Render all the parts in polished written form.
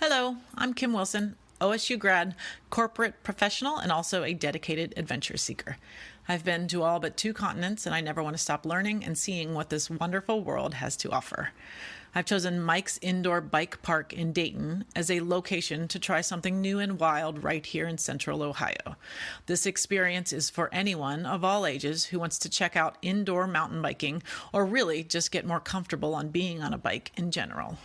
Hello, I'm Kim Wilson, OSU grad, corporate professional, and also a dedicated adventure seeker. I've been to all but 2 continents, and I never want to stop learning and seeing what this wonderful world has to offer. I've chosen Mike's Indoor Bike Park in Dayton as a location to try something new and wild right here in central Ohio. This experience is for anyone of all ages who wants to check out indoor mountain biking or really just get more comfortable on being on a bike in general.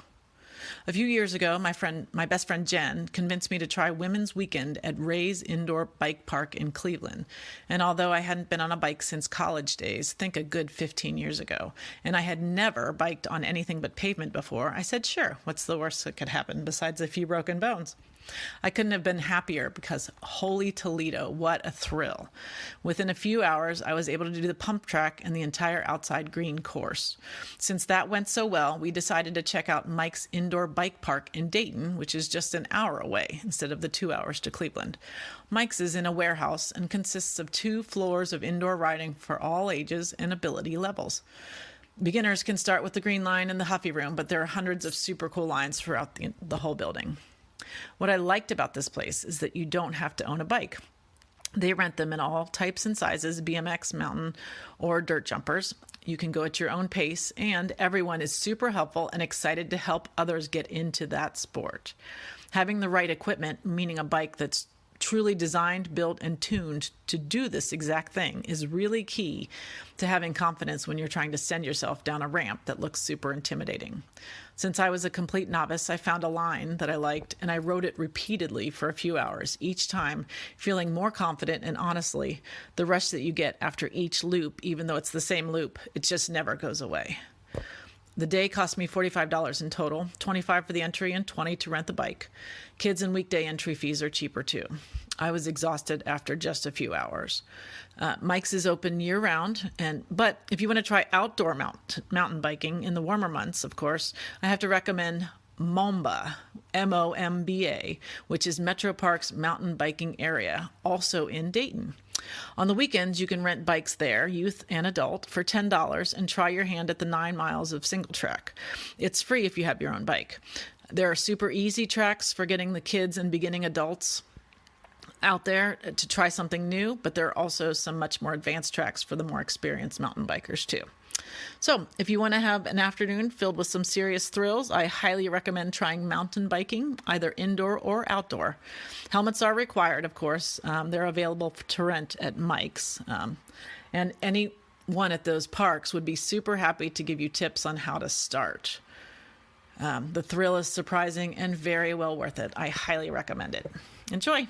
A few years ago, my best friend Jen convinced me to try Women's Weekend at Ray's Indoor Bike Park in Cleveland. And although I hadn't been on a bike since college days, think a good 15 years ago, and I had never biked on anything but pavement before, I said, sure, what's the worst that could happen besides a few broken bones? I couldn't have been happier because holy Toledo, what a thrill. Within a few hours, I was able to do the pump track and the entire outside green course. Since that went so well, we decided to check out Mike's Indoor Bike Park in Dayton, which is just an hour away instead of the 2 hours to Cleveland. Mike's is in a warehouse and consists of 2 floors of indoor riding for all ages and ability levels. Beginners can start with the green line and the Huffy Room, but there are hundreds of super cool lines throughout the whole building. What I liked about this place is that you don't have to own a bike. They rent them in all types and sizes, BMX, mountain, or dirt jumpers. You can go at your own pace, and everyone is super helpful and excited to help others get into that sport. Having the right equipment, meaning a bike that's truly designed, built, and tuned to do this exact thing, is really key to having confidence when you're trying to send yourself down a ramp that looks super intimidating. Since I was a complete novice, I found a line that I liked, and I rode it repeatedly for a few hours, each time feeling more confident, and honestly, the rush that you get after each loop, even though it's the same loop, it just never goes away. The day cost me $45 in total, $25 for the entry and $20 to rent the bike. Kids and weekday entry fees are cheaper too. I was exhausted after just a few hours. Mike's is open year-round, but if you want to try outdoor mountain biking in the warmer months, of course, I have to recommend Momba, M-O-M-B-A, which is Metro Park's mountain biking area, also in Dayton. On the weekends, you can rent bikes there, youth and adult, for $10 and try your hand at the 9 miles of single track. It's free if you have your own bike. There are super easy tracks for getting the kids and beginning adults out there to try something new, but there are also some much more advanced tracks for the more experienced mountain bikers too. So if you want to have an afternoon filled with some serious thrills, I highly recommend trying mountain biking, either indoor or outdoor. Helmets are required, of course. They're available to rent at Mike's. And any one at those parks would be super happy to give you tips on how to start. The thrill is surprising and very well worth it. I highly recommend it. Enjoy.